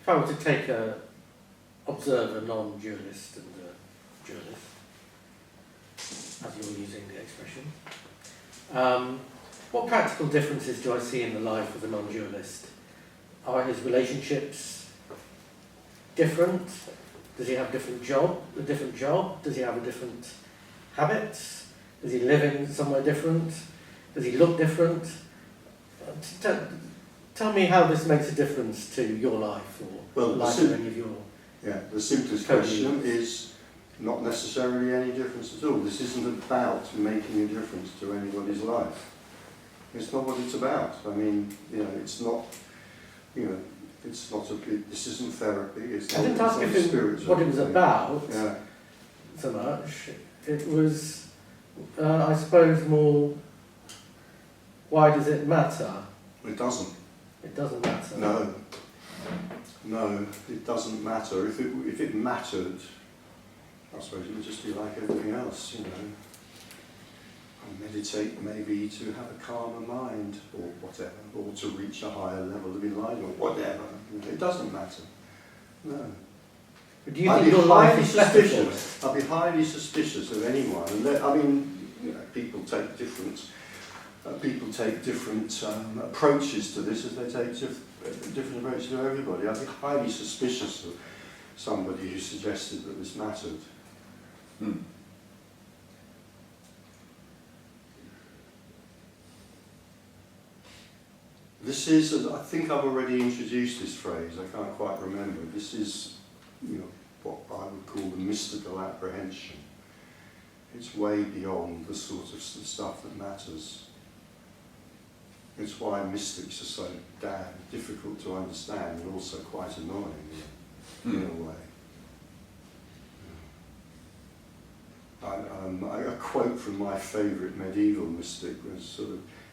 if I were to observe a non-dualist and a dualist, as you're using the expression, what practical differences do I see in the life of a non-dualist? Are his relationships different? Does he have a different job? Does he have different habits? Does he live in somewhere different? Does he look different? Tell me how this makes a difference to your life or the life of any of your... Yeah, the simplest question is not necessarily any difference at all. This isn't about making a difference to anybody's life. It's not what it's about. I mean, it's not, it's not this isn't therapy. It's I didn't ask what it was about so much. It was, I suppose, more, why does it matter? It doesn't. It doesn't matter? No, it doesn't matter. If it mattered, I suppose it would just be like everything else, I meditate maybe to have a calmer mind or whatever, or to reach a higher level of enlightenment, whatever. It doesn't matter. No. But do you think your life is suspicious? I'd be highly suspicious of anyone. People take different approaches to this as they take different approaches to everybody. I'd be highly suspicious of somebody who suggested that this mattered. This is, I think I've already introduced this phrase, I can't quite remember. This is, what I would call the mystical apprehension. It's way beyond the sort of stuff that matters. It's why mystics are so damn difficult to understand and also quite annoying in a way. A quote from my favourite medieval mystic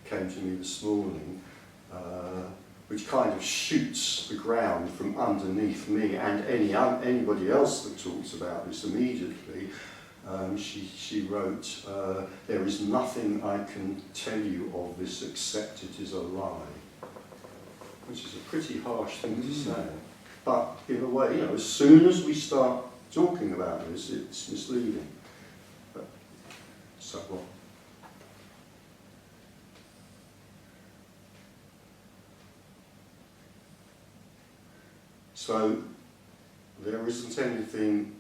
came to me this morning, which kind of shoots the ground from underneath me and anybody else that talks about this immediately. She wrote, "There is nothing I can tell you of this except it is a lie," which is a pretty harsh thing to say. But in a way, as soon as we start talking about this, it's misleading. But, so what? So there isn't anything,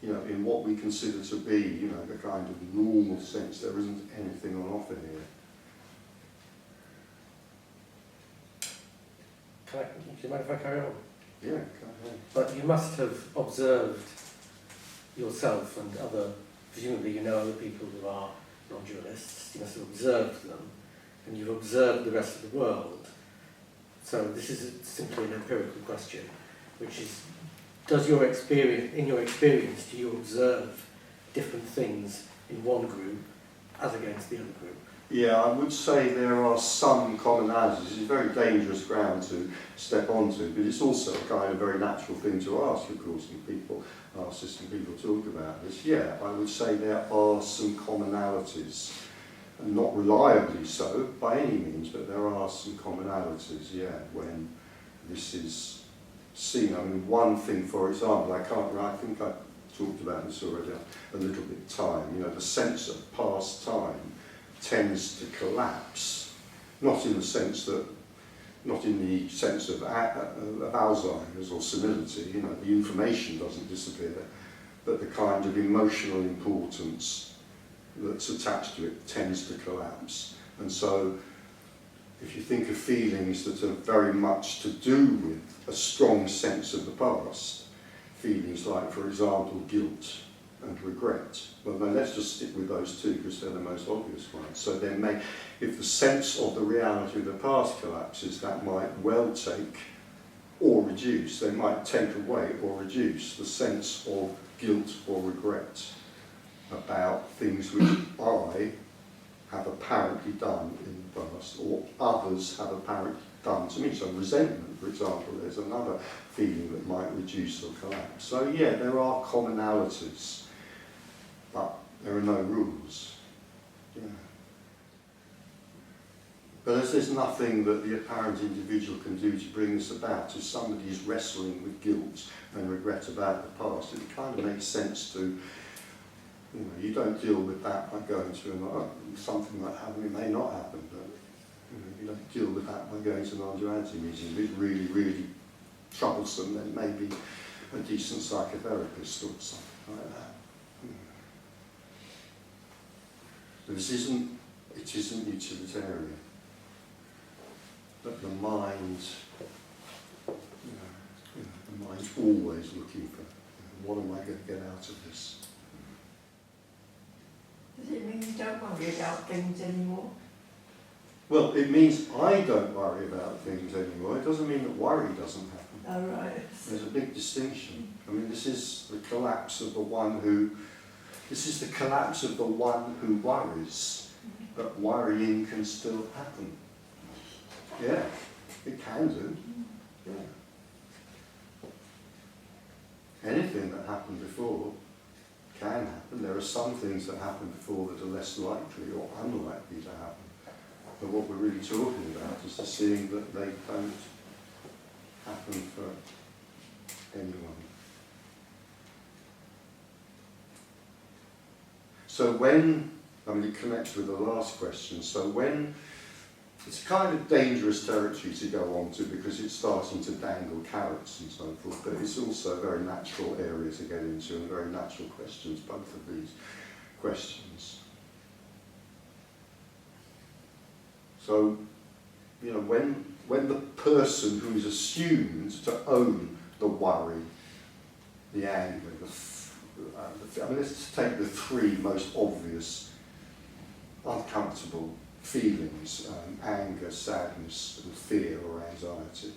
in what we consider to be, the kind of normal sense, there isn't anything on offer here. Do you mind if I carry on? Yeah, go ahead. But you must have observed yourself and presumably other people who are non-dualists, you must have observed them, and you've observed the rest of the world. So this is simply an empirical question, which is, in your experience, do you observe different things in one group as against the other group? Yeah, I would say there are some commonalities. It's very dangerous ground to step onto, but it's also a kind of very natural thing to ask, of course, when people ask this and people talk about this. Yeah, I would say there are some commonalities, and not reliably so by any means, but there are some commonalities, when this is seen. I mean, one thing, for example, I think I talked about this already a little bit time, the sense of past time tends to collapse, not in the sense of Alzheimer's or senility, the information doesn't disappear, but the kind of emotional importance that's attached to it tends to collapse. And so if you think of feelings that are very much to do with a strong sense of the past, feelings like, for example, guilt and regret. Well, no, let's just stick with those two because they're the most obvious ones. So if the sense of the reality of the past collapses, that might well take or reduce, they might take away or reduce the sense of guilt or regret about things which I have apparently done in the past or others have apparently done to me. So resentment, for example, there's another feeling that might reduce or collapse. So yeah, there are commonalities, but there are no rules. Yeah. But as there's nothing that the apparent individual can do to bring this about, if somebody is wrestling with guilt and regret about the past, it kind of makes sense to, you don't deal with that by going to something like happening. It may not happen, but you don't deal with that by going to non-duality meetings. If it's really, really troublesome, then maybe a decent psychotherapist or something like that. So this isn't utilitarian. But the mind, the mind's always looking for, what am I going to get out of this? Does it mean you don't worry about things anymore? Well, it means I don't worry about things anymore. It doesn't mean that worry doesn't happen. Oh, right. There's a big distinction. I mean, this is the collapse of the one who worries, but worrying can still happen. Yeah, it can do. Yeah. Anything that happened before can happen. There are some things that happened before that are less likely or unlikely to happen. But what we're really talking about is the seeing that they don't happen for anyone. So it connects with the last question, so when, it's kind of dangerous territory to go on to because it's starting to dangle carrots and so forth, but it's also a very natural area to get into and very natural questions, both of these questions. So, when the person who is assumed to own the worry, the anger, let's take the three most obvious uncomfortable feelings, anger, sadness, and fear or anxiety.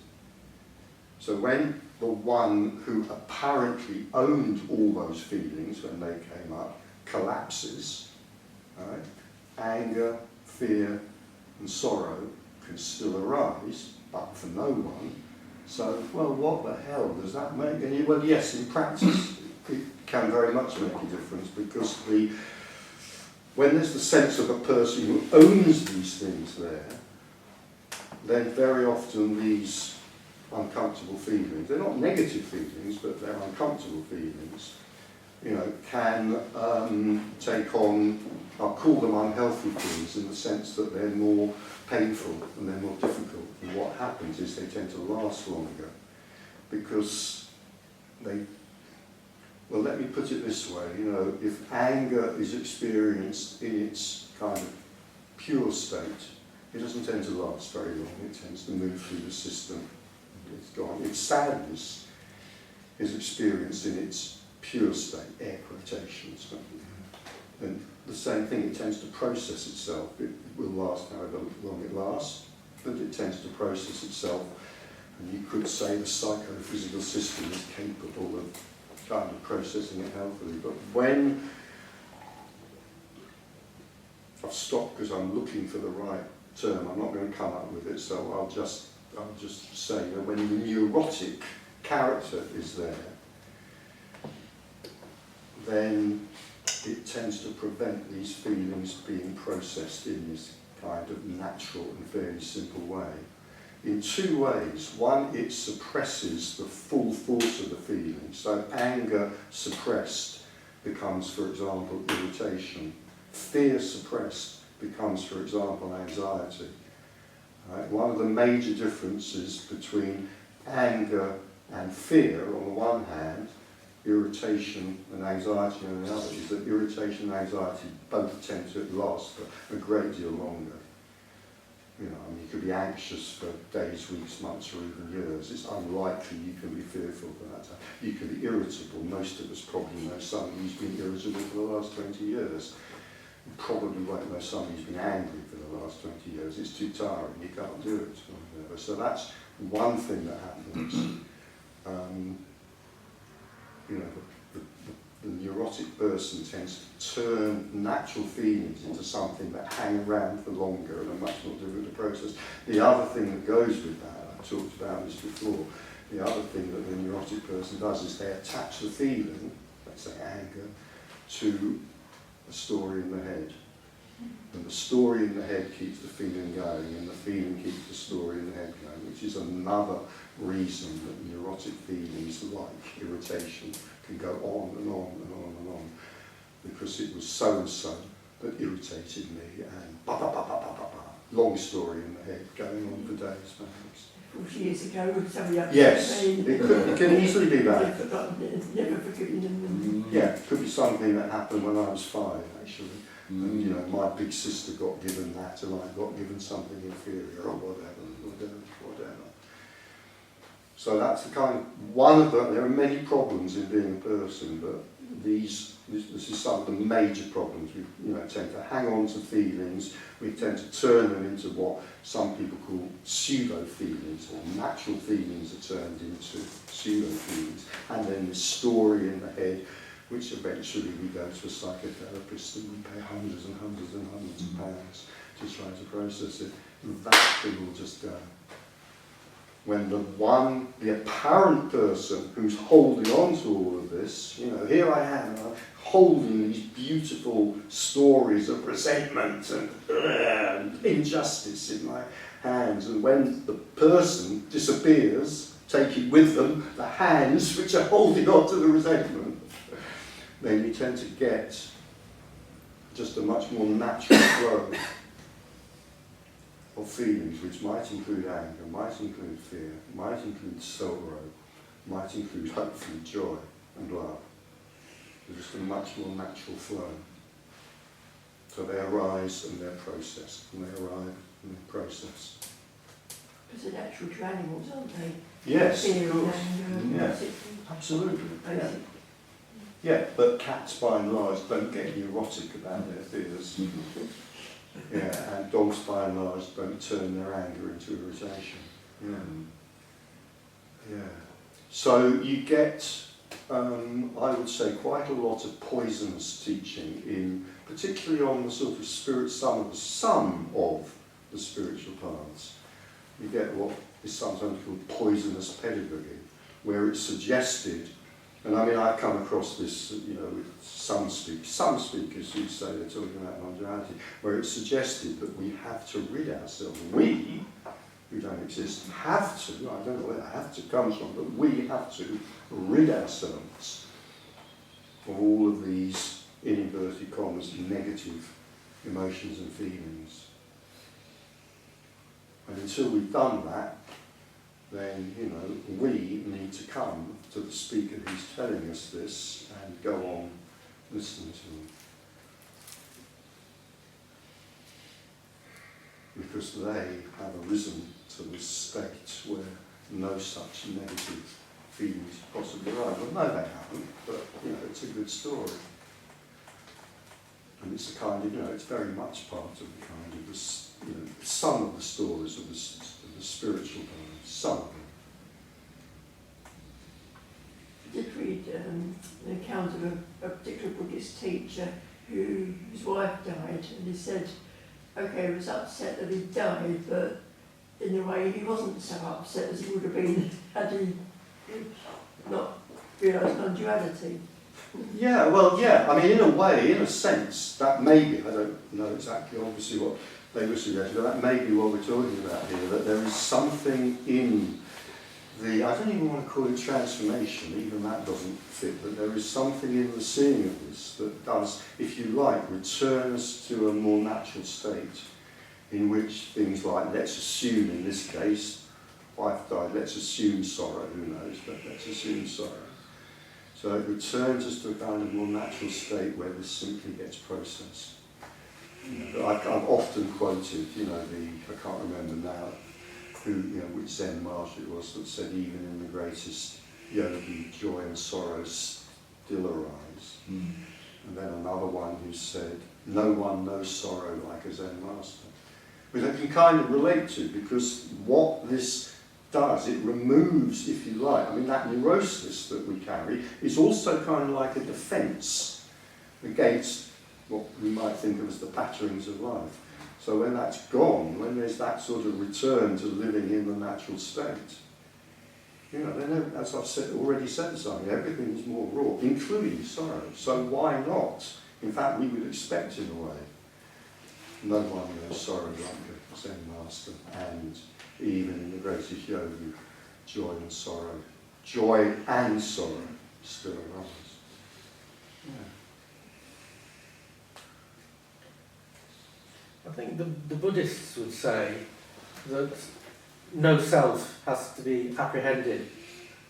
So when the one who apparently owned all those feelings when they came up collapses, right, anger, fear, and sorrow can still arise, but for no one. So, well, what the hell does that make? And well, yes, in practice, it can very much make a difference because when there's the sense of a person who owns these things there, then very often these uncomfortable feelings, they're not negative feelings, but they're uncomfortable feelings, can take on, I'll call them unhealthy feelings in the sense that they're more painful and they're more difficult. And what happens is they tend to last longer because well, let me put it this way, if anger is experienced in its kind of pure state, it doesn't tend to last very long. It tends to move through the system. It's gone. If sadness is experienced in its pure state, air quotations, and the same thing, it tends to process itself. It will last however long it lasts, but it tends to process itself. And you could say the psychophysical system is capable of kind of processing it healthily. But when I've stopped because I'm looking for the right term, I'm not going to come up with it, so I'll just say that when the neurotic character is there, then it tends to prevent these feelings being processed in this kind of natural and fairly simple way. In two ways. One, it suppresses the full force of the feeling. So anger suppressed becomes, for example, irritation. Fear suppressed becomes, for example, anxiety. Right? One of the major differences between anger and fear on the one hand, irritation and anxiety on the other, is that irritation and anxiety both tend to last for a great deal longer. You could be anxious for days, weeks, months, or even years. It's unlikely you can be fearful for that time. You can be irritable. Most of us probably know somebody who's been irritable for the last 20 years. You probably won't know somebody who's been angry for the last 20 years. It's too tiring. You can't do it. So that's one thing that happens. The neurotic person tends to turn natural feelings into something that hang around for longer and are much more difficult to process. The other thing that goes with that, I talked about this before, the other thing that the neurotic person does is they attach the feeling, let's say anger, to a story in the head. And the story in the head keeps the feeling going, and the feeling keeps the story in the head going, which is another reason that neurotic feelings like irritation can go on and on and on and on, because it was so-and-so that irritated me, and ba ba ba ba ba ba ba. Long story in the head, going on for days perhaps. 40 years ago, somebody upset Yes, me. it can easily be that. I've forgotten it, never forgiven them. Yeah, it could be something that happened when I was 5 actually. And you know, my big sister got given that and I got given something inferior or whatever. So that's the kind of, one of the, there are many problems in being a person, but this is some of the major problems. We tend to hang on to feelings, we tend to turn them into what some people call pseudo feelings, or natural feelings are turned into pseudo feelings, and then this story in the head, which eventually we go to a psychotherapist and we pay hundreds and hundreds and hundreds of pounds to try to process it. That thing will just go. When the apparent person who's holding on to all of this, here I am, I'm holding these beautiful stories of resentment and injustice in my hands, and when the person disappears, taking with them the hands which are holding on to the resentment, then you tend to get just a much more natural flow of feelings, which might include anger, might include fear, might include sorrow, might include hopefully joy and love. There's just a much more natural flow. So they arise and they're processed, and they arrive and they're processed. Because they're natural to animals, aren't they? Yes, Fear of course. and Yeah, basic. absolutely. Yeah. Basic. Yeah, but cats by and large don't get neurotic about their fears. Yeah, and dogs by and large don't turn their anger into irritation. Yeah. Yeah. So you get, I would say, quite a lot of poisonous teaching in, particularly on the sort of some of the spiritual paths. You get what is sometimes called poisonous pedagogy, where it's suggested. And I mean, I've come across this, with some speakers who say they're talking about non-duality, where it's suggested that we have to rid ourselves. We, who don't exist, have to, I don't know where have to comes from, but we have to rid ourselves of all of these, in inverted commas, negative emotions and feelings. And until we've done that, then, we need to come to the speaker who's telling us this and go on listening to them. Because they have arisen to this state where no such negative feelings possibly arise. Well, no, they haven't, but, it's a good story. And it's a kind of, it's very much part of the kind of, some of the stories of the spiritual kind. Some of them. I did read an account of a particular Buddhist teacher whose wife died, and he said, okay, he was upset that he died, but in a way he wasn't so upset as he would have been had he not realised non-duality. Yeah, well, yeah, I mean, in a way, in a sense, that may be, I don't know exactly obviously what they were suggesting, but that may be what we're talking about here, that there is something in the, I don't even want to call it transformation, even that doesn't fit, but there is something in the seeing of this that does, if you like, return us to a more natural state in which things like, let's assume in this case, wife died, let's assume sorrow, who knows, but let's assume sorrow. So it returns us to a kind of more natural state where this simply gets processed. I've often quoted, I can't remember now which Zen master it was that said even in the greatest yogi, joy and sorrow still arise. And then another one who said, no one knows sorrow like a Zen master. Which I can kind of relate to, because what this does, it removes, if you like, I mean that neurosis that we carry is also kind of like a defence against what we might think of as the patterns of life. So when that's gone, when there's that sort of return to living in the natural state, then as I've already said something, everything is more raw, including sorrow. So why not? In fact, we would expect in a way no one knows sorrow like a Zen master, and even in the greatest yogi, joy and sorrow still arise. Yeah. I think the Buddhists would say that no self has to be apprehended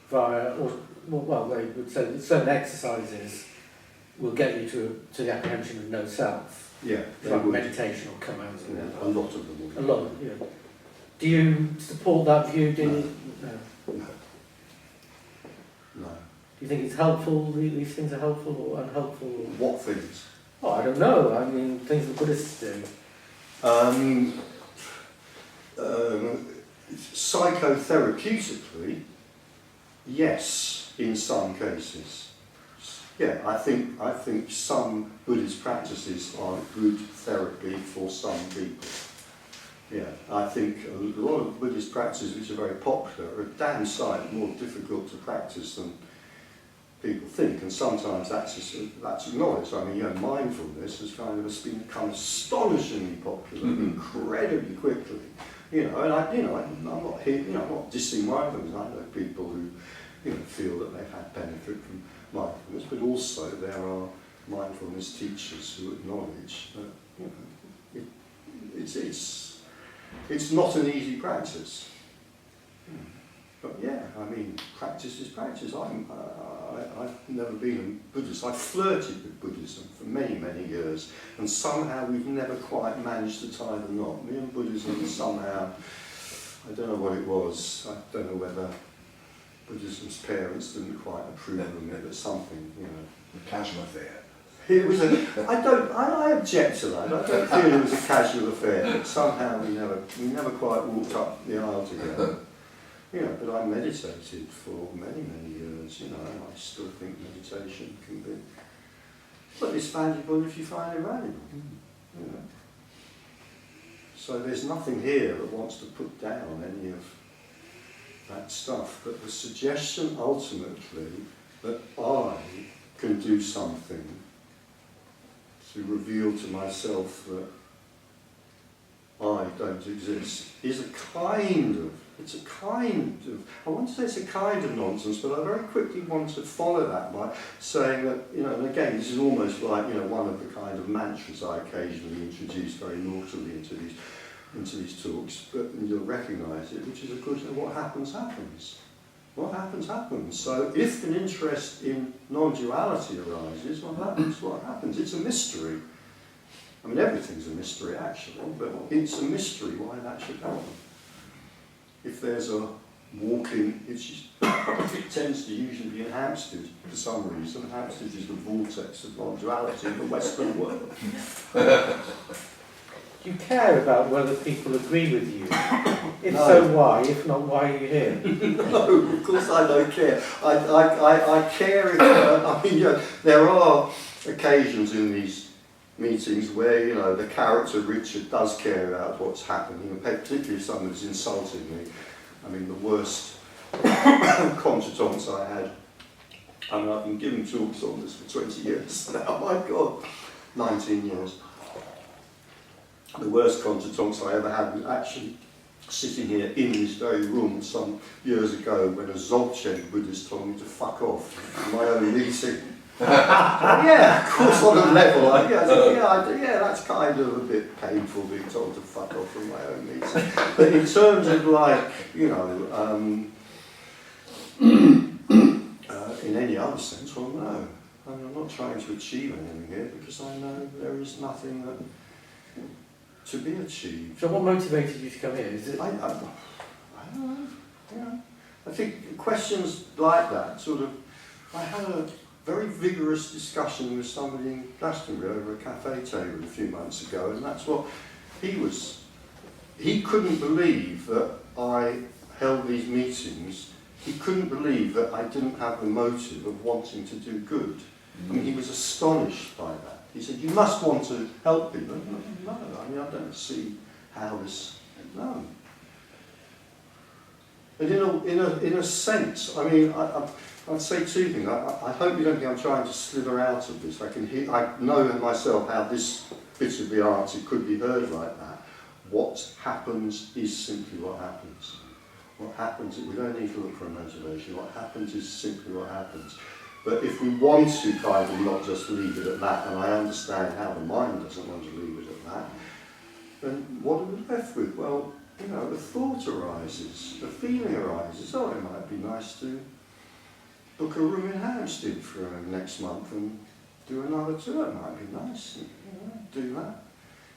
via, or well, they would say that certain exercises will get you to the apprehension of no self. Yeah, they like would. meditation or come out. Yeah, a lot of them would. A lot, yeah. Do you support that view? Do you? No. No. No. Do you think it's helpful? These things are helpful or unhelpful? What things? Oh, I don't know. I mean, things the Buddhists do. Psychotherapeutically, yes, in some cases. Yeah, I think some Buddhist practices are good therapy for some people. Yeah, I think a lot of Buddhist practices which are very popular are a damn sight more difficult to practice than people think, and sometimes that's acknowledged. I mean, mindfulness has kind of become astonishingly popular, incredibly quickly. And I'm not here. I'm not dissing mindfulness. I know people who, feel that they've had benefit from mindfulness, but also there are mindfulness teachers who acknowledge that it's not an easy practice. But yeah, I mean, practice is practice. I've never been a Buddhist. I've flirted with Buddhism for many, many years, and somehow we've never quite managed to tie the knot. Me and Buddhism somehow, I don't know what it was. I don't know whether Buddhism's parents didn't quite approve of me, but something, A casual affair. It was I object to that. I don't feel it was a casual affair, but somehow we never quite walked up the aisle together. But I meditated for many, many years, and I still think meditation can be, but it's valuable if you find it valuable, So there's nothing here that wants to put down any of that stuff, but the suggestion ultimately that I can do something to reveal to myself that I don't exist is I want to say it's a kind of nonsense, but I very quickly want to follow that by saying that, and again, this is almost like, one of the kind of mantras I occasionally introduce very naughtily into these talks, but you'll recognise it, which is, of course, what happens, happens. What happens, happens. So if an interest in non-duality arises, what happens? It's a mystery. I mean, everything's a mystery, actually, but it's a mystery why that should happen. If there's a walk-in, it tends to usually be in Hampstead for some reason. Hampstead is the vortex of non-duality in the Western world. Do you care about whether people agree with you? If No. so, why? If not, why are you here? No, of course I don't care. I care if, there are occasions in these meetings where, the character Richard does care about what's happening, and particularly if somebody's insulting me. I mean, the worst contretemps I had, I've been giving talks on this for 20 years now, my God, 19 years. The worst contretemps I ever had was actually sitting here in this very room some years ago when a Dzogchen Buddhist told me to fuck off in my own meeting. Yeah, of course, on a level, that's kind of a bit painful being told to fuck off from my own meeting. But in terms of in any other sense, well, no. I'm not trying to achieve anything here because I know there is nothing to be achieved. So what motivated you to come here? Is it? I don't know. I think questions like that I had a very vigorous discussion with somebody in Glastonbury over a cafe table a few months ago, and that's what he couldn't believe that I held these meetings. He couldn't believe that I didn't have the motive of wanting to do good. I mean, he was astonished by that. He said, you must want to help people. No, I mean, I don't see how this... No. And in a sense, I mean, I'd say two things. I hope you don't think I'm trying to slither out of this. I know myself how this bit of the answer could be heard like that. What happens is simply what happens. What happens, we don't need to look for a motivation. What happens is simply what happens. But if we want to kind of not just leave it at that, and I understand how the mind doesn't want to leave it at that, then what are we left with? Well, you know, the thought arises, the feeling arises, oh, it might be nice to book a room in Hampstead for next month and do another tour. It might be nice, do that.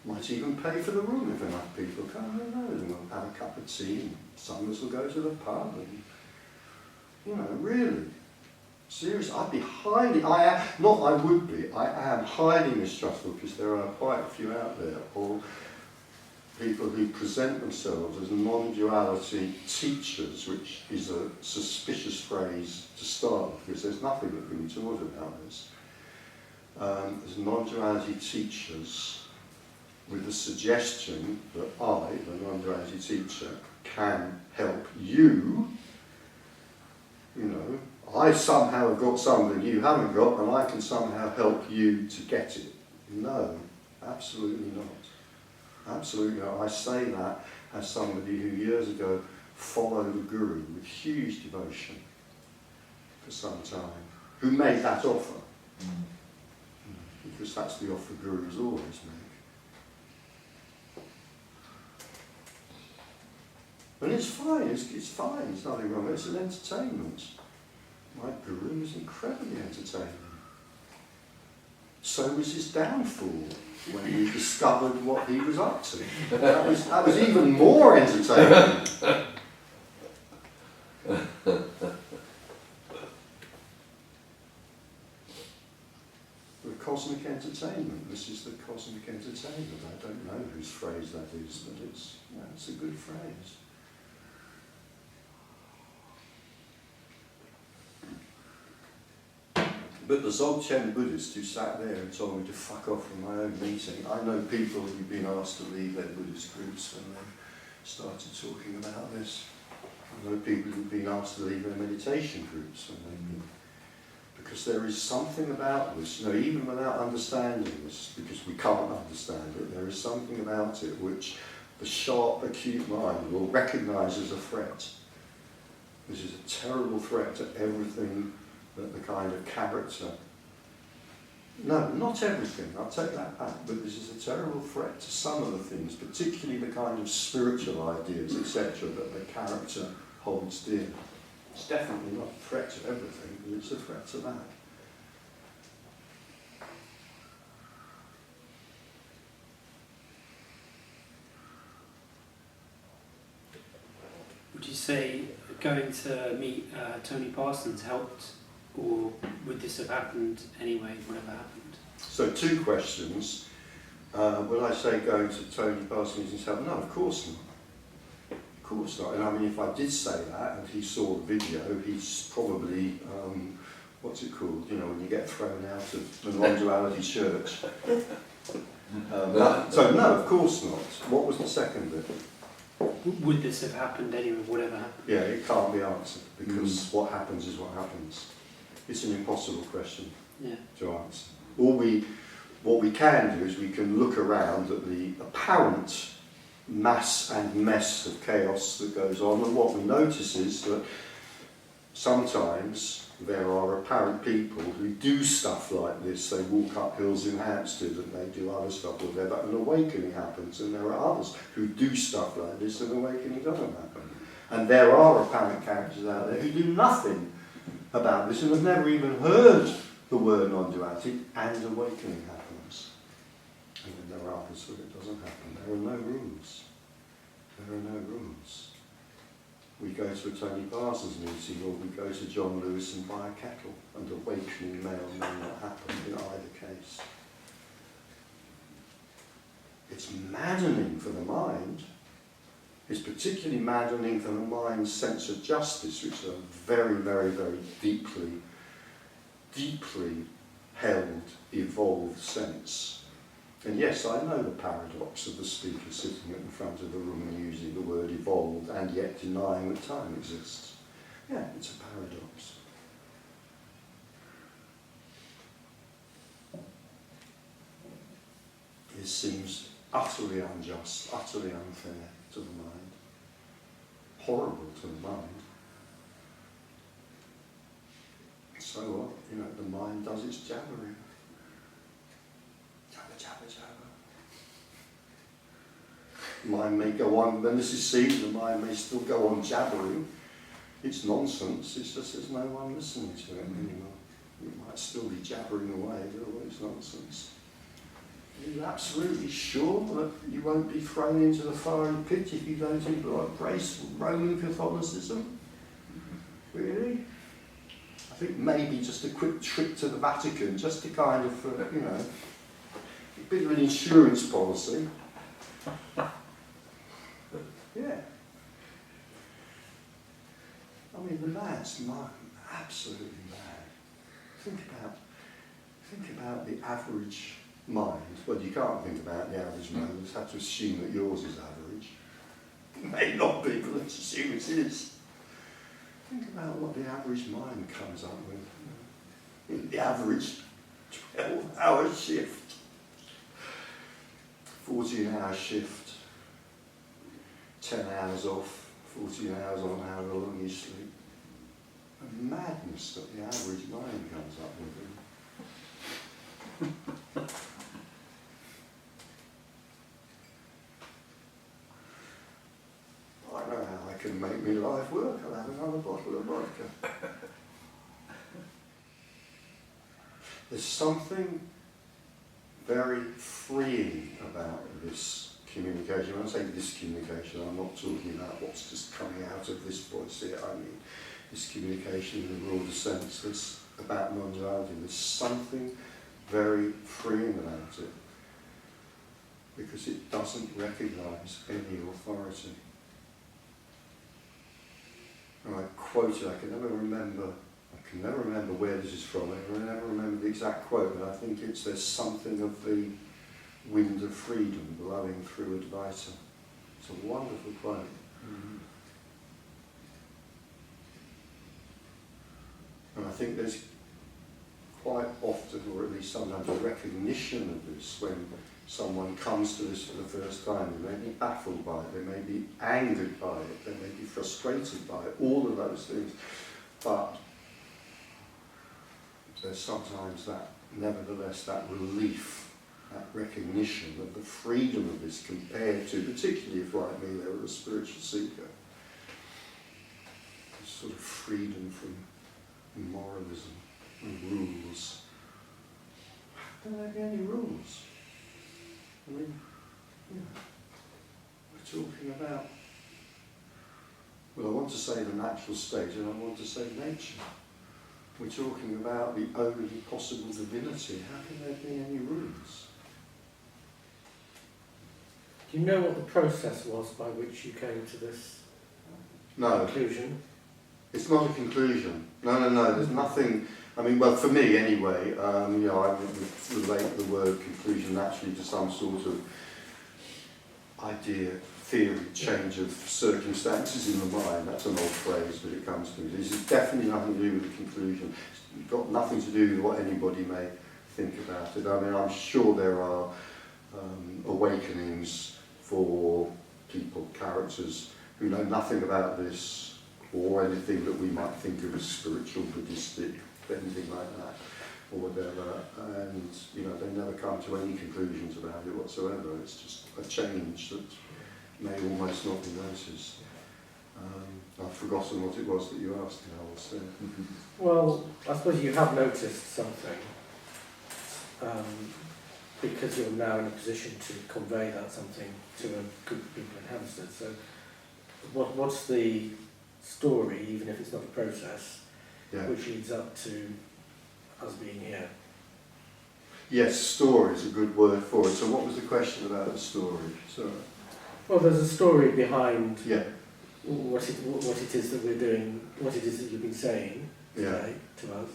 Might even pay for the room if enough people come, who knows, and we'll have a cup of tea, and some of us will go to the pub, and, you know, really, seriously, I am highly mistrustful, because there are quite a few out there, or people who present themselves as non-duality teachers, which is a suspicious phrase to start with, because there's nothing that can be taught about this. As non-duality teachers, with the suggestion that I, the non-duality teacher, can help you. You know, I somehow have got something you haven't got, and I can somehow help you to get it. No, absolutely not. Absolutely not. I say that as somebody who years ago followed the Guru with huge devotion for some time, who made that offer. Because that's the offer Gurus always make. And it's fine, it's fine, there's nothing wrong with it, it's an entertainment. My Guru was incredibly entertaining. So was his downfall when we discovered what he was up to. That was even more entertaining. The cosmic entertainment. This is the cosmic entertainment. I don't know whose phrase that is, but it's a good phrase. But the Dzogchen Buddhist who sat there and told me to fuck off from my own meeting, I know people who've been asked to leave their Buddhist groups when they started talking about this. I know people who've been asked to leave their meditation groups when they've been. Because there is something about this, you know, even without understanding this, because we can't understand it, there is something about it which the sharp, acute mind will recognise as a threat. This is a terrible threat to everything that the kind of character, no, not everything, I'll take that back, but this is a terrible threat to some of the things, particularly the kind of spiritual ideas, etc., that the character holds dear. It's definitely not a threat to everything, but it's a threat to that. Would you say going to meet Tony Parsons helped, or would this have happened anyway, whatever happened? So 2 questions. Would I say going to Tony Parsons and say, no, of course not. Of course not. And I mean, if I did say that and he saw the video, he's probably, what's it called? You know, when you get thrown out of the non-duality church. So no, of course not. What was the second bit? Would this have happened anyway, whatever happened? Yeah, it can't be answered, because what happens is what happens. It's an impossible question to answer. What we can do is we can look around at the apparent mass and mess of chaos that goes on, and what we notice is that sometimes there are apparent people who do stuff like this. They walk up hills in Hampstead and they do other stuff with there, but an awakening happens, and there are others who do stuff like this and awakening doesn't happen. And there are apparent characters out there who do nothing about this and have never even heard the word non-duality, and awakening happens. And then there are others where it doesn't happen. There are no rules. There are no rules. We go to a Tony Parsons meeting, or we go to John Lewis and buy a kettle, and awakening may or may not happen in either case. It's maddening for the mind. It's particularly maddening for the mind's sense of justice, which is a very, very, very deeply held, evolved sense. And yes, I know the paradox of the speaker sitting at the front of the room and using the word evolved and yet denying that time exists. Yeah, it's a paradox. It seems utterly unjust, utterly unfair to the mind, horrible to the mind. So what? You know, the mind does its jabbering. Jabber, jabber, jabber. Mind may go on, when this is seen, the mind may still go on jabbering. It's nonsense, it's just there's no one listening to it anymore. You might still be jabbering away, but all it's nonsense. Are you absolutely sure that you won't be thrown into the fiery pit if you don't embrace Roman Catholicism? Really? I think maybe just a quick trip to the Vatican, just to kind of, you know, a bit of an insurance policy. Yeah. I mean, the man's absolutely mad. Think about the average mind. Well, you can't think about the average mind. You just have to assume that yours is average. It may not be, but let's assume it is. Think about what the average mind comes up with. In the average 12-hour shift, 14-hour shift, 10 hours off, 14 hours on, however long you sleep. A madness that the average mind comes up with. I know how I can make my life work. I'll have another bottle of vodka. There's something very freeing about this communication. When I say this communication, I'm not talking about what's just coming out of this voice here. I mean this communication in the broader sense that's about non-duality. There's something very freeing about it because it doesn't recognise any authority. And I quote it, I can never remember where this is from, I can never remember the exact quote, but I think it's there's something of the wind of freedom blowing through Advaita. It's a wonderful quote. Mm-hmm. And I think there's quite often, or at least sometimes, a recognition of this when someone comes to this for the first time. They may be baffled by it, they may be angered by it, they may be frustrated by it, all of those things. But there's sometimes that, nevertheless, that relief, that recognition of the freedom of this compared to, particularly if, like me, they were a spiritual seeker, this sort of freedom from moralism and rules. How can there be any rules? I mean, you know, we're talking about, well, I want to say the natural state and I want to say nature. We're talking about the only possible divinity. How can there be any rules? Do you know what the process was by which you came to this conclusion? It's not a conclusion. No, there's nothing. I mean, well, for me anyway, you know, I would relate the word conclusion naturally to some sort of idea, theory, change of circumstances in the mind. That's an old phrase, but it comes to me. This is definitely nothing to do with the conclusion. It's got nothing to do with what anybody may think about it. I mean, I'm sure there are awakenings for people, characters, who know nothing about this or anything that we might think of as spiritual, Buddhistic, anything like that, or whatever, and you know, they never come to any conclusions about it whatsoever. It's just a change that may almost not be noticed. I've forgotten what it was that you asked me, I will say. Well, I suppose you have noticed something, because you're now in a position to convey that something to a group of people in Hampstead. So what's the story, even if it's not a process, which leads up to us being here? Yes, story is a good word for it. So what was the question about the story? Sorry. Well, there's a story behind Yeah. what it is that we're doing, what it is that you've been saying today to us.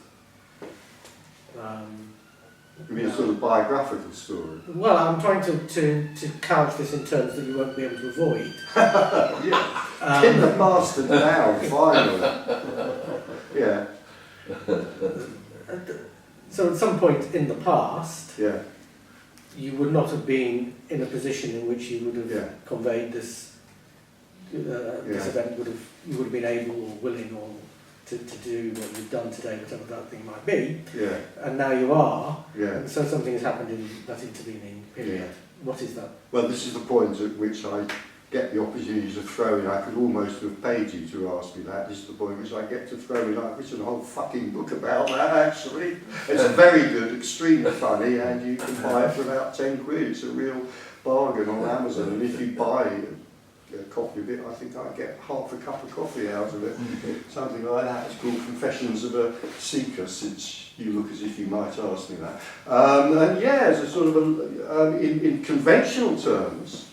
You mean a sort of biographical story? Well, I'm trying to couch this in terms that you won't be able to avoid. Yeah. In the past and now, finally. Yeah. So at some point in the past, Yeah. you would not have been in a position in which you would have Yeah. conveyed this. This event you would have been able or willing or to do what you've done today, whatever that thing might be. Yeah. And now you are. Yeah. And so something has happened in that intervening period. Yeah. What is that? Well, this is the point at which I get the opportunity to throw in. I could almost have paid you to ask me that. This is the point at which I get to throw in. I've written a whole fucking book about that, actually. It's very good, extremely funny, and you can buy it for about 10 quid. It's a real bargain on Amazon. And if you buy a copy of it, I think I get half a cup of coffee out of it. Something like that. It's called Confessions of a Seeker, since you look as if you might ask me that. And yeah, as a sort of in conventional terms,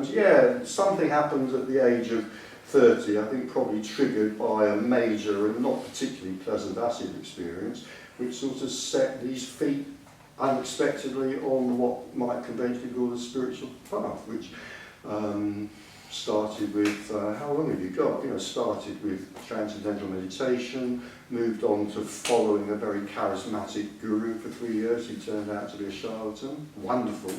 yeah, something happened at the age of 30, I think probably triggered by a major and not particularly pleasant acid experience, which sort of set these feet unexpectedly on what might conventionally be called a spiritual path, which started with, how long have you got? You know, started with transcendental meditation, moved on to following a very charismatic guru for 3 years. He turned out to be a charlatan. Wonderful.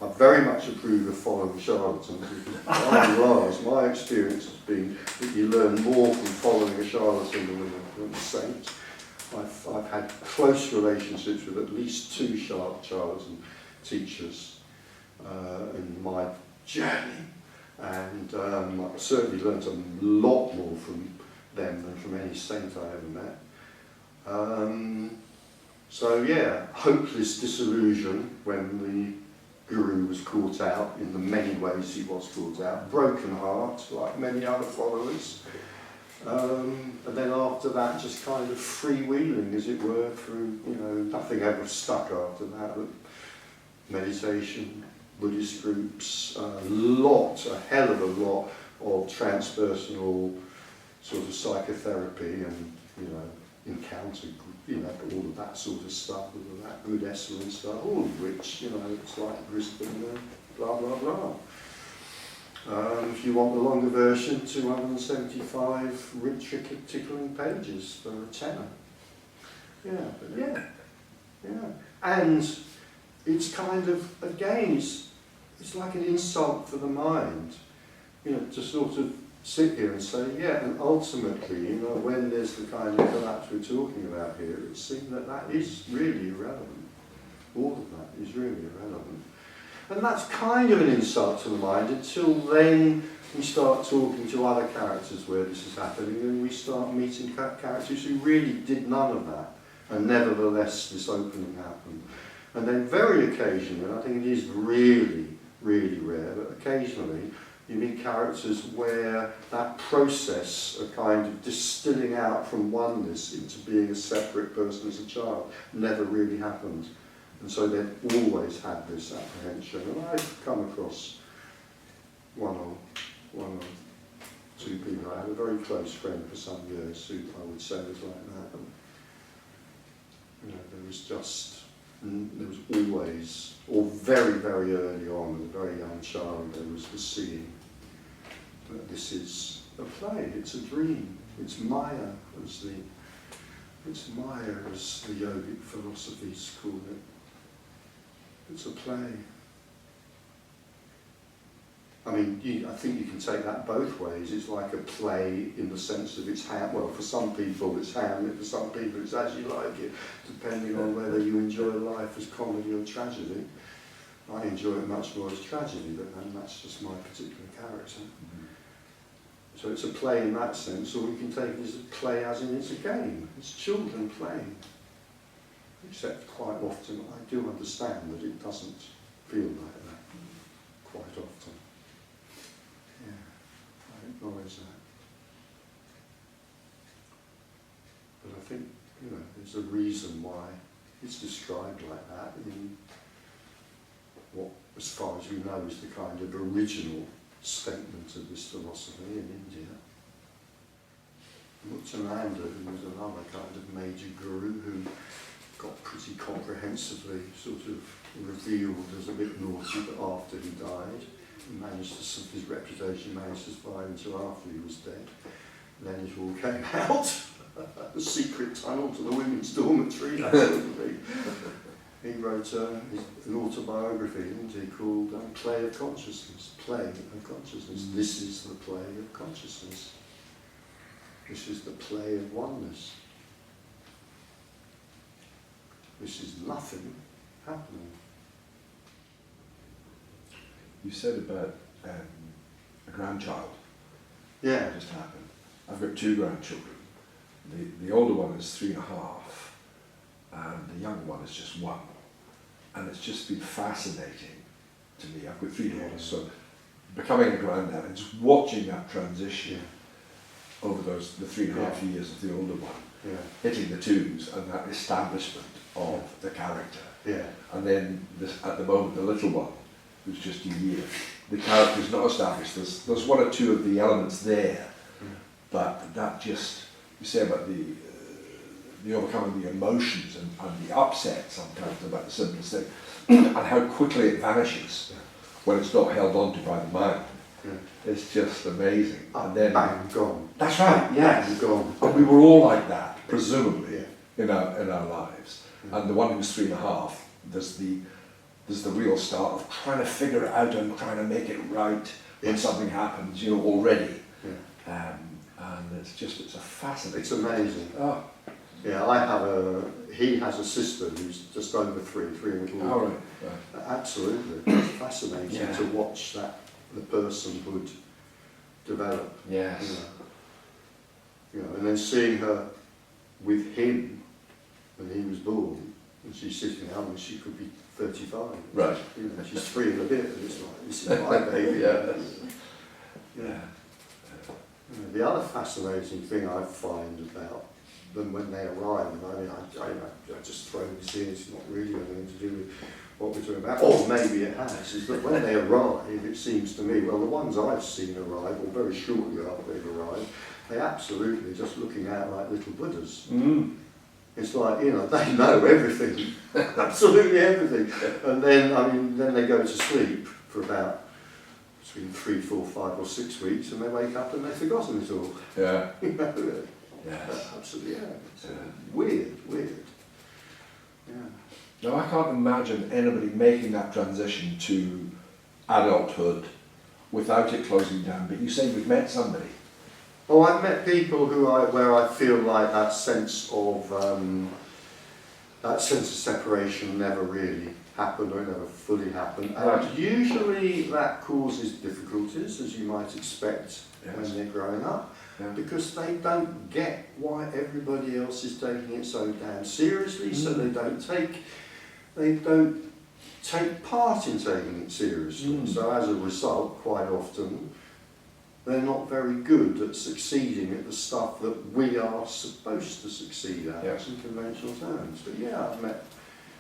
I very much approve of following charlatans, because by and large, my experience has been that you learn more from following a charlatan than a saint. I've had close relationships with at least 2 charlatan teachers in my journey, and I've certainly learnt a lot more from them than from any saint I ever met. So yeah, hopeless disillusion when the guru was caught out in the many ways he was caught out, broken heart like many other followers, and then after that just kind of freewheeling, as it were, through, you know, nothing ever stuck after that, but meditation, Buddhist groups, a hell of a lot of transpersonal sort of psychotherapy and, you know, encounter, you know, all of that sort of stuff, all of that good excellent stuff, all of which, you know, it's like Brisbane, blah, blah, blah. If you want the longer version, 275 tickling pages for a tenner. Yeah, but yeah. And it's kind of, again, it's like an insult for the mind, you know, to sort of sit here and say, yeah, and ultimately, you know, when there's the kind of collapse we're talking about here, it seems that that is really irrelevant. All of that is really irrelevant. And that's kind of an insult to the mind until then we start talking to other characters where this is happening, and we start meeting characters who really did none of that, and nevertheless this opening happened. And then very occasionally, and I think it is really, really rare, but occasionally you meet characters where that process of kind of distilling out from oneness into being a separate person as a child never really happened. And so they've always had this apprehension. And I've come across one or 2 people. I had a very close friend for some years who I would say was like that. And, you know, there was always, or very, very early on, as a very young child, there was the seeing that this is a play, it's a dream, it's Maya, as the yogic philosophies call it. It's a play. I mean, I think you can take that both ways. It's like a play in the sense of it's well, for some people it's Hamlet, for some people it's As You Like It, depending on whether you enjoy life as comedy or tragedy. I enjoy it much more as tragedy, and that's just my particular character. So it's a play in that sense, or we can take it as a play as in it's a game. It's children playing. Except quite often I do understand that it doesn't feel like that quite often. Yeah, I acknowledge that. But I think, you know, there's a reason why it's described like that in what, as far as we know, is the kind of original statement of this philosophy in India. Muktananda, who was another kind of major guru who got pretty comprehensively sort of revealed as a bit naughty, but after he died, he managed to, his reputation managed to survive until after he was dead. And then it all came out. The secret tunnel to the women's dormitory, that sort of thing. He wrote an autobiography, didn't he, called Play of Consciousness. Play of Consciousness. This is the play of consciousness. This is the play of oneness. This is nothing happening. You said about a grandchild. Yeah. That just happened. I've got 2 grandchildren. The older one is 3.5, and the young one is just 1. And it's just been fascinating to me. I've got 3 daughters, so becoming a granddad and just watching that transition over the 3.5 years of the older one, hitting the 2s and that establishment of the character. Yeah. And then at the moment, the little one, who's just a year, the character's not established. There's 1 or 2 of the elements there, but that just, you say about the overcoming the emotions and the upset sometimes about the simplest thing, and how quickly it vanishes when it's not held on to by the mind. It's just amazing. And then bang, gone. That's right, yes. Bang, gone. And we were all like that, presumably, in our lives. And the one who's 3.5, there's the real start of trying to figure it out and trying to make it right when something happens, already. And it's a fascinating. It's amazing. Oh. Yeah, he has a sister who's just over 3 and a quarter. Oh, right. Absolutely. It's fascinating to watch the personhood develop. Yes. And then seeing her with him when he was born, and she's sitting there, and she could be 35. Right. She's 3 and a bit, and it's like, this is my baby. The other fascinating thing I find about them when they arrive, and I just throw this in, it's not really anything to do with what we're talking about, or maybe it has, is that when they arrive, it seems to me, well, the ones I've seen arrive, or very shortly after they've arrived, they're absolutely just looking out like little Buddhas. It's like, they know everything, absolutely everything. And then they go to sleep for about between 3, 4, 5 or 6 weeks, and they wake up and they've forgotten it all. Yeah. Yes. Absolutely, It's weird. Yeah. Now, I can't imagine anybody making that transition to adulthood without it closing down. But you say you've met somebody. Oh, I've met people where I feel like that sense of separation never really happened, or never fully happened. And usually that causes difficulties, as you might expect when they're growing up, because they don't get why everybody else is taking it so damn seriously, so they don't take part in taking it seriously. So as a result, quite often, they're not very good at succeeding at the stuff that we are supposed to succeed at in conventional terms. But I've met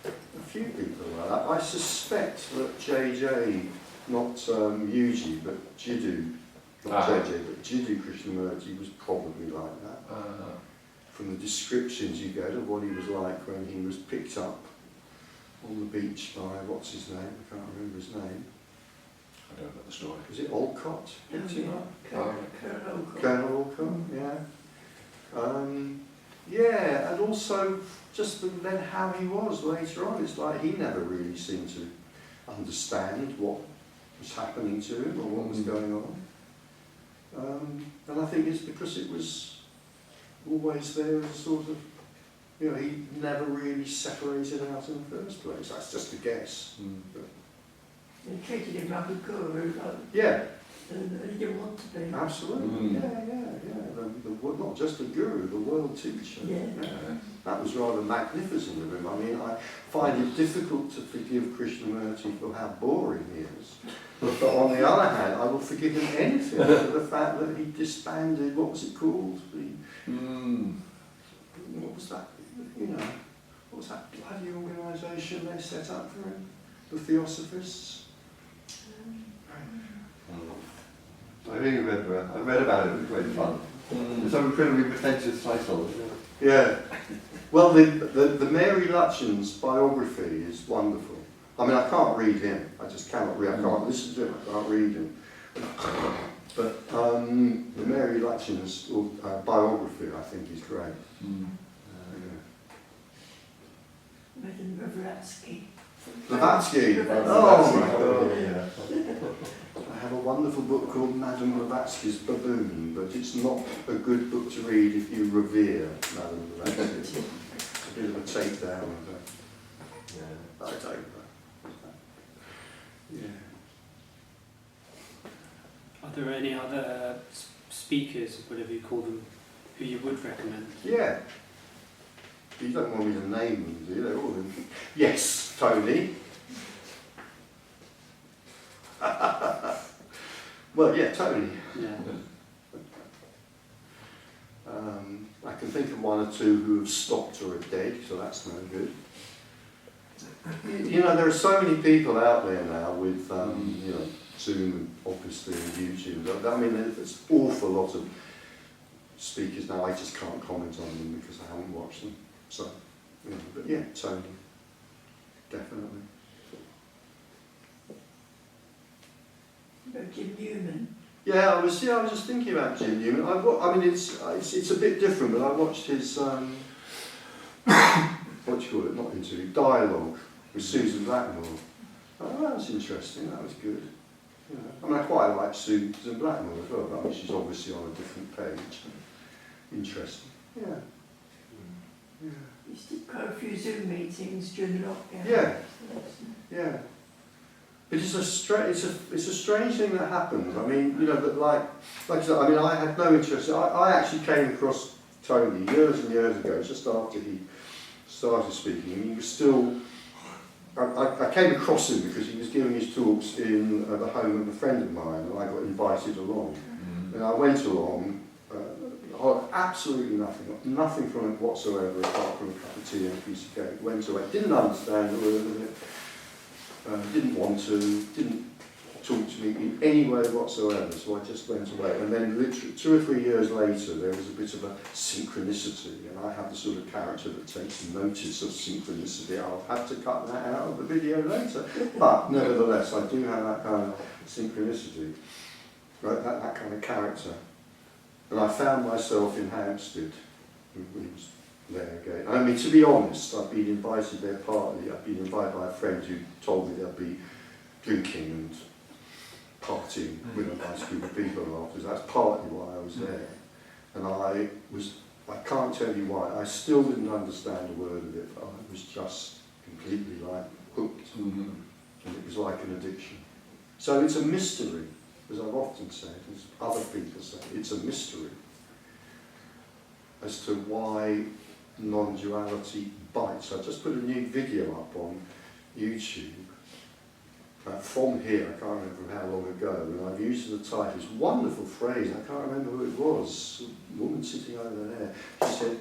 a few people like that. I suspect that JJ, not Yuji, but Jiddu, not JJ, but Jiddu Krishnamurti was probably like that. From the descriptions you get of what he was like when he was picked up on the beach by, what's his name? I can't remember his name. I don't know the story. Was it Olcott? Colonel Olcott. And also just then how he was later on. It's like he never really seemed to understand what was happening to him or what was going on. And I think it's because it was always there as a sort of, he never really separated out in the first place. That's just a guess. But They treated him like a guru, and he didn't want to be. Absolutely, not just a guru, the world teacher. That was rather magnificent of him. I mean, I find it difficult to forgive Krishnamurti for how boring he is. But on the other hand, I will forgive him anything for the fact that he disbanded, what was it called? What was that? What was that bloody organisation they set up for him? The Theosophists? I read about it, it was great fun. It's an incredibly pretentious title, isn't it? Yeah. Well, the Mary Lutchins biography is wonderful. I mean, I can't read him. I just cannot read. I can't listen to him. I can't read him. But the Mary Lutchins biography, I think, is great. Madame Blavatsky. Blavatsky. Oh my God. Yeah. I have a wonderful book called Madame Blavatsky's Baboon, but it's not a good book to read if you revere Madame Blavatsky. It's a bit of a takedown of her. Yeah. I don't know. Yeah. Are there any other speakers, whatever you call them, who you would recommend? Yeah. You don't want me to name them, do you? They're all in. Yes, Tony. Well, yeah, Tony. Yeah. I can think of one or two who have stopped or are dead, so that's no good. You know, there are so many people out there now with, you know, Zoom and obviously and YouTube. I mean, there's an awful lot of speakers now. I just can't comment on them because I haven't watched them. So, you know, but yeah, Tony, definitely. About Jim Newman. Yeah, I was just thinking about Jim Newman. I mean, it's a bit different, but I watched his what do you call it? Not interview, dialogue with Susan Blackmore. Oh, that was interesting. That was good. You know, I mean, I quite like Susan Blackmore as well. But I mean, she's obviously on a different page. Interesting. Yeah. Yeah. We did quite a few Zoom meetings during the lockdown. Yeah. Yeah. It's a strange thing that happens. I mean, you know, that like I said, I mean, I had no interest. I actually came across Tony years and years ago, just after he started speaking, and he was still. I came across him because he was giving his talks in the home of a friend of mine, and I got invited along. And I went along. Absolutely nothing from it whatsoever, apart from a cup of tea and a piece of cake. Went away. Didn't understand a word of it. Didn't want to, didn't talk to me in any way whatsoever, so I just went away. And then literally 2 or 3 years later, there was a bit of a synchronicity, and I have the sort of character that takes notice of synchronicity. I'll have to cut that out of the video later, but nevertheless, I do have that kind of synchronicity, right? That kind of character. And I found myself in Hampstead, when he was there again. I mean, to be honest, I've been invited there partly. I've been invited by a friend who told me there'd be drinking and partying with a nice group of people afterwards. That's partly why I was there. And I can't tell you why. I still didn't understand a word of it, but I was just completely like hooked. And it was like an addiction. So it's a mystery, as I've often said, as other people say, it's a mystery as to why non-duality bites. I just put a new video up on YouTube from here, I can't remember from how long ago, and I've used the title. It's a wonderful phrase, I can't remember who it was, a woman sitting over there. She said,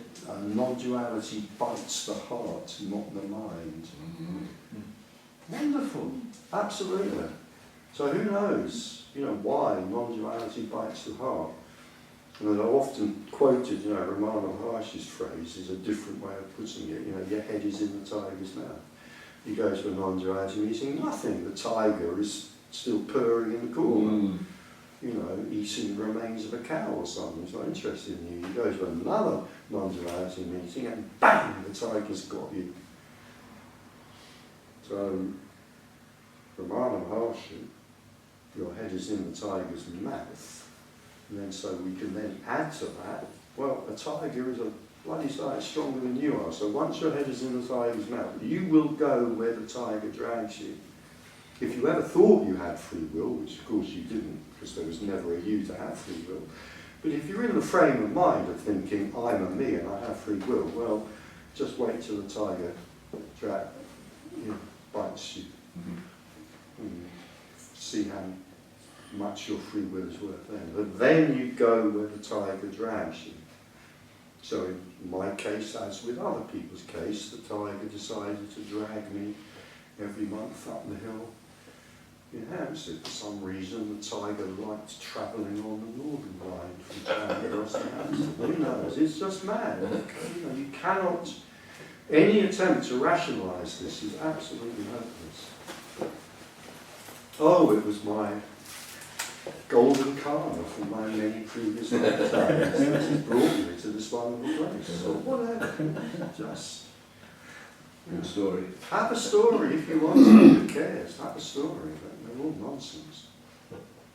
non-duality bites the heart, not the mind. Wonderful, absolutely. So who knows, you know, why non-duality bites the heart? And I've often quoted, you know, Ramana Maharshi's phrase is a different way of putting it. You know, your head is in the tiger's mouth. You go to a non-duality meeting, nothing. The tiger is still purring in the corner. You know, eating the remains of a cow or something. It's not interested in you. You go to another non-duality meeting and bang, the tiger's got you. So, Ramana Maharshi, your head is in the tiger's mouth. And then so we can then add to that, well, a tiger is a bloody sight stronger than you are. So once your head is in the tiger's mouth, you will go where the tiger drags you. If you ever thought you had free will, which of course you didn't, because there was never a you to have free will, but if you're in the frame of mind of thinking, I'm a me and I have free will, well, just wait till the tiger bites you. See how much your free will is worth then. But then you go where the tiger drags you. So in my case, as with other people's case, the tiger decided to drag me every month up the hill Yeah, so for some reason the tiger liked travelling on the northern line from town across the Amsterdam. Who knows? It's just mad. You know, you cannot. Any attempt to rationalise this is absolutely hopeless. Oh, it was my golden karma from my many previous lifetimes that has brought me to this wonderful place. Or whatever. Just. Good story. Have a story if you want to, who cares? Have a story, but they're all nonsense.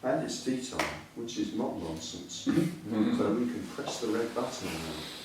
And it's tea time, which is not nonsense. So we can press the red button now.